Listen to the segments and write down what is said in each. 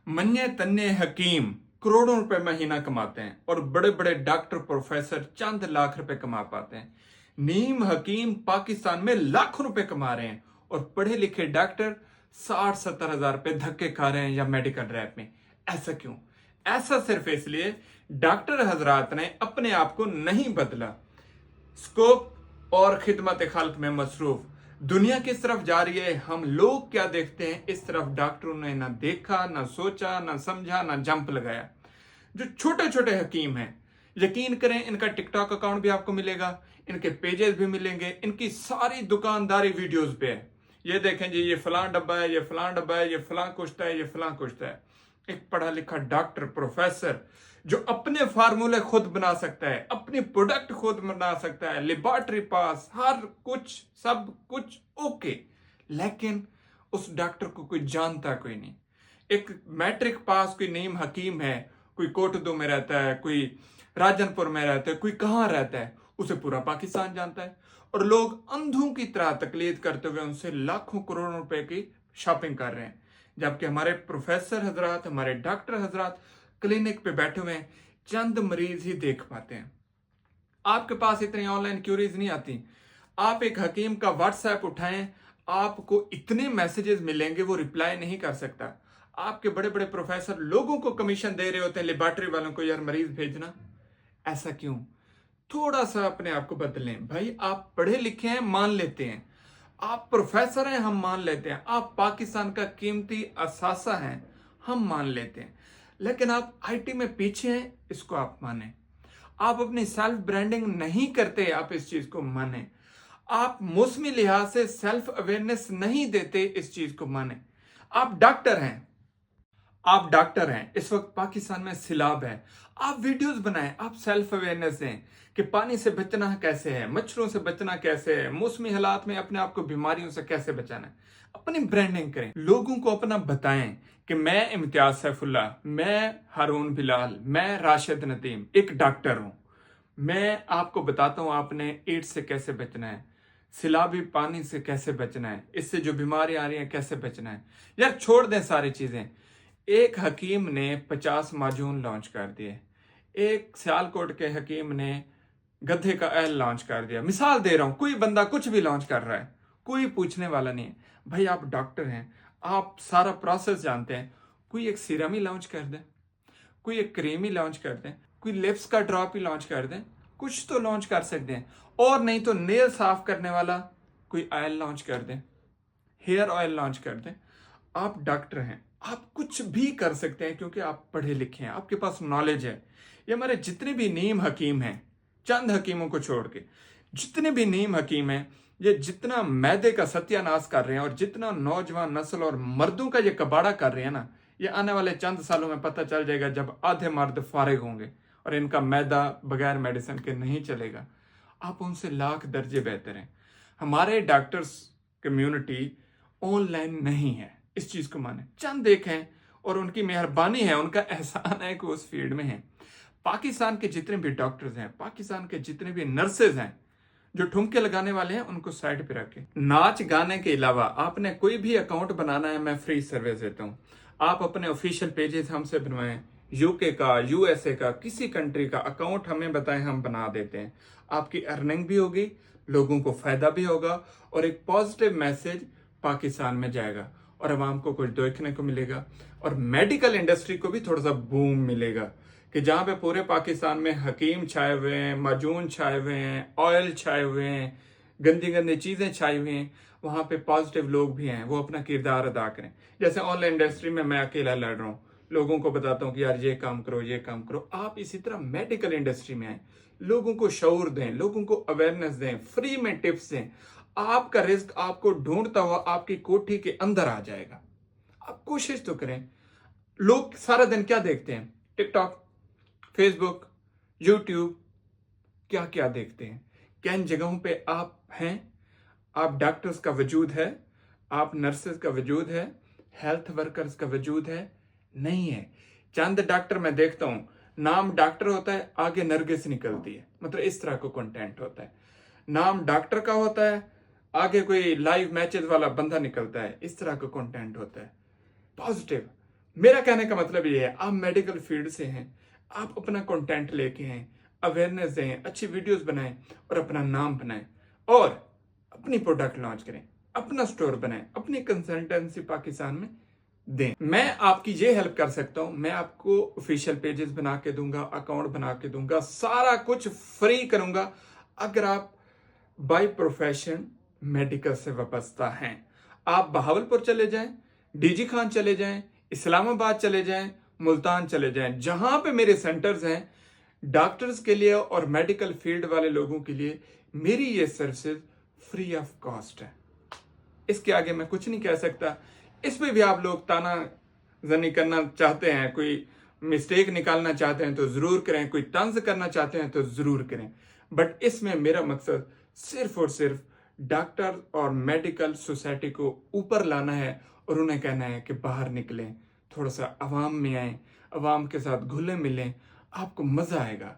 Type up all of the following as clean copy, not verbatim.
मन्ने तन्ने हकीम करोड़ों रुपए महीना कमाते हैं और बड़े बड़े डॉक्टर प्रोफेसर चंद लाख रुपए कमा पाते हैं। नीम हकीम पाकिस्तान में लाखों रुपए कमा रहे हैं और पढ़े लिखे डॉक्टर 60-70 हजार रुपए धक्के खा रहे हैं या मेडिकल रैप में। ऐसा क्यों? ऐसा सिर्फ इसलिए डॉक्टर हजरात ने अपने आप को नहीं बदला। स्कोप और खिदमत खाल्क में मसरूफ दुनिया किस तरफ जा रही है, हम लोग क्या देखते हैं, इस तरफ डॉक्टरों ने ना देखा, ना सोचा, ना समझा, ना जंप लगाया। जो छोटे छोटे हकीम हैं, यकीन करें इनका टिकटॉक अकाउंट भी आपको मिलेगा, इनके पेजेस भी मिलेंगे, इनकी सारी दुकानदारी वीडियोस पे है। ये देखें जी, ये फलां डब्बा है, ये फलां डब्बा है, ये फलां कुश्ता है, ये फलां कुश्ता है। एक पढ़ा लिखा डॉक्टर प्रोफेसर जो अपने फार्मूले खुद बना सकता है, अपनी प्रोडक्ट खुद बना सकता है, लेबोरेटरी पास, हर कुछ, सब कुछ ओके, लेकिन उस डॉक्टर को कोई जानता कोई नहीं। एक मैट्रिक पास कोई नीम हकीम है, कोई कोटदो में रहता है, कोई राजनपुर में रहता है, कोई कहाँ रहता है, उसे पूरा पाकिस्तान जानता है। और लोग अंधों की तरह तकलीद करते हुए उनसे लाखों करोड़ों रुपए की शॉपिंग कर रहे हैं, जबकि हमारे प्रोफेसर हजरात, हमारे डॉक्टर हजरात क्लिनिक पे बैठे हुए हैं, चंद मरीज ही देख पाते हैं। आपके पास इतनी ऑनलाइन क्यूरीज नहीं आती। आप एक हकीम का व्हाट्सएप उठाएं, आपको इतने मैसेजेस मिलेंगे, वो रिप्लाई नहीं कर सकता। आपके बड़े बड़े प्रोफेसर लोगों को कमीशन दे रहे होते हैं, लेबोरेटरी वालों को, यार मरीज भेजना। ऐसा क्यों? थोड़ा सा अपने आप को बदलें भाई। आप पढ़े लिखे हैं, मान लेते हैं, आप प्रोफेसर हैं, हम मान लेते हैं, आप पाकिस्तान का कीमती असासा हैं, हम मान लेते हैं, लेकिन आप आईटी में पीछे हैं, इसको आप माने। आप अपनी सेल्फ ब्रांडिंग नहीं करते, आप इस चीज को माने। आप मौसमी लिहाज से सेल्फ अवेयरनेस नहीं देते, इस चीज को माने। आप डॉक्टर हैं, आप डॉक्टर हैं, इस वक्त पाकिस्तान में सिलाब है, आप वीडियोस बनाएं, आप सेल्फ अवेयरनेस दें कि पानी से बचना कैसे है, मच्छरों से बचना कैसे है, मौसमी हालात में अपने आप को बीमारियों से कैसे बचाना है। अपनी ब्रांडिंग करें, लोगों को अपना बताएं कि मैं इम्तियाज सैफुल्ला, मैं हारून बिलाल, मैं राशिद नदीम एक डॉक्टर हूं। मैं आपको बताता हूं आपने एड्स से कैसे बचना है, सिलाबी पानी से कैसे बचना है, इससे जो बीमारी आ रही है कैसे बचना है। यार छोड़ दें सारी चीजें। एक हकीम ने 50 माजून लॉन्च कर दिए, एक सियालकोट के हकीम ने गधे का एल लॉन्च कर दिया। मिसाल दे रहा हूं, कोई बंदा कुछ भी लॉन्च कर रहा है, कोई पूछने वाला नहीं है। भाई आप डॉक्टर हैं, आप सारा प्रोसेस जानते हैं। कोई एक सीरम ही लॉन्च कर दे, कोई एक क्रीम ही लॉन्च कर दें, कोई लिप्स का ड्रॉप ही लॉन्च कर दें, कुछ तो लॉन्च कर सकते हैं। और नहीं तो नेल साफ करने वाला कोई ऑयल लॉन्च कर दें, हेयर ऑयल लॉन्च कर दें। आप डॉक्टर हैं, आप कुछ भी कर सकते हैं क्योंकि आप पढ़े लिखे हैं, आपके पास नॉलेज है। ये हमारे जितने भी नीम हकीम हैं, चंद हकीमों को छोड़ के जितने भी नीम हकीम हैं, ये जितना मैदे का सत्यानाश कर रहे हैं और जितना नौजवान नस्ल और मर्दों का ये कबाड़ा कर रहे हैं ना, ये आने वाले चंद सालों में पता चल जाएगा जब आधे मर्द फारिग होंगे और इनका मैदा बगैर मेडिसिन के नहीं चलेगा। आप उनसे लाख दर्जे बेहतर हैं। हमारे डॉक्टर्स कम्युनिटी ऑनलाइन नहीं है, इस चीज को माने। चंद एक हैं और उनकी मेहरबानी है, उनका एहसान है कि उस फील्ड में हैं। पाकिस्तान के जितने भी डॉक्टर्स हैं, पाकिस्तान के जितने भी नर्सेज हैं, जो ठुमके लगाने वाले हैं, उनको साइड पे रखें। नाच गाने के अलावा आपने कोई भी अकाउंट बनाना है, मैं फ्री सर्विस देता हूं। आप अपने ऑफिशियल पेजेस हमसे बनवाएं, यूके का, यूएसए का, किसी कंट्री का अकाउंट हमें बताएं, हम बना देते हैं। आपकी अर्निंग भी होगी, लोगों को फायदा भी होगा और एक पॉजिटिव मैसेज पाकिस्तान में जाएगा और अवाम को कुछ देखने को मिलेगा। और मेडिकल इंडस्ट्री को भी थोड़ा सा बूम मिलेगा कि जहां पे पूरे पाकिस्तान में हकीम छाए हुए हैं, माजून छाए हुए हैं, ऑयल छाए हुए हैं, गंदी गंदी चीजें छाई हुई हैं, वहां पे पॉजिटिव लोग भी हैं, वो अपना किरदार अदा करें। जैसे ऑनलाइन इंडस्ट्री में मैं अकेला लड़ रहा हूँ, लोगों को बताता हूँ कि यार ये काम करो, ये काम करो। आप इसी तरह मेडिकल इंडस्ट्री में आए, लोगों को शऊर दें, लोगों को अवेयरनेस दें, फ्री में टिप्स दें। आपका रिस्क आपको ढूंढता हुआ आपकी कोठी के अंदर आ जाएगा। आप कोशिश तो करें। लोग सारा दिन क्या देखते हैं? टिकटॉक, फेसबुक, यूट्यूब, क्या क्या देखते हैं? किन जगहों पे आप हैं? आप डॉक्टर्स का वजूद है, आप नर्सेस का वजूद है, हेल्थ वर्कर्स का वजूद है? नहीं है। चंद डॉक्टर मैं देखता हूं, नाम डॉक्टर होता है, आगे नरगिस निकलती है, मतलब इस तरह का कंटेंट होता है। नाम डॉक्टर का होता है, आगे कोई लाइव मैचेस वाला बंदा निकलता है, इस तरह का कंटेंट होता है। पॉजिटिव मेरा कहने का मतलब ये है, आप मेडिकल फील्ड से हैं, आप अपना कंटेंट लेके आए, अवेयरनेस दें, अच्छी वीडियोस बनाएं और अपना नाम बनाएं और अपनी प्रोडक्ट लॉन्च करें, अपना स्टोर बनाएं, अपनी कंसल्टेंसी पाकिस्तान में दें। मैं आपकी ये हेल्प कर सकता हूं, मैं आपको ऑफिशियल पेजेस बना के दूंगा, अकाउंट बना के दूंगा, सारा कुछ फ्री करूंगा अगर आप बाय प्रोफेशन मेडिकल से वाबस्ता हैं। आप बहावलपुर चले जाएं, डीजी खान चले जाएं, इस्लामाबाद चले जाएं, मुल्तान चले जाएं, जहां पे मेरे सेंटर्स हैं डॉक्टर्स के लिए और मेडिकल फील्ड वाले लोगों के लिए, मेरी ये सर्विसेज फ्री ऑफ कॉस्ट है। इसके आगे मैं कुछ नहीं कह सकता। इसमें भी आप लोग ताना जनी करना चाहते हैं, कोई मिस्टेक निकालना चाहते हैं तो जरूर करें, कोई तंज करना चाहते हैं तो जरूर करें, बट इसमें मेरा मकसद सिर्फ और सिर्फ डॉक्टर और मेडिकल सोसाइटी को ऊपर लाना है और उन्हें कहना है कि बाहर निकलें, थोड़ा सा अवाम में आए, अवाम के साथ घुले मिलें, आपको मजा आएगा,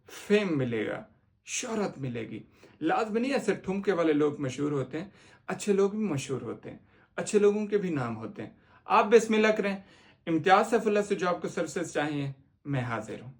फेम मिलेगा, शोहरत मिलेगी। लाजमी नहीं ऐसे ठुमके वाले लोग मशहूर होते हैं, अच्छे लोग भी मशहूर होते हैं, अच्छे लोगों के भी नाम होते हैं। आप बिस्मिल्लाह करें। इम्तियाज सैफुल्लाह से जो आपको सर्विसेज चाहिए, मैं हाजिर हूं।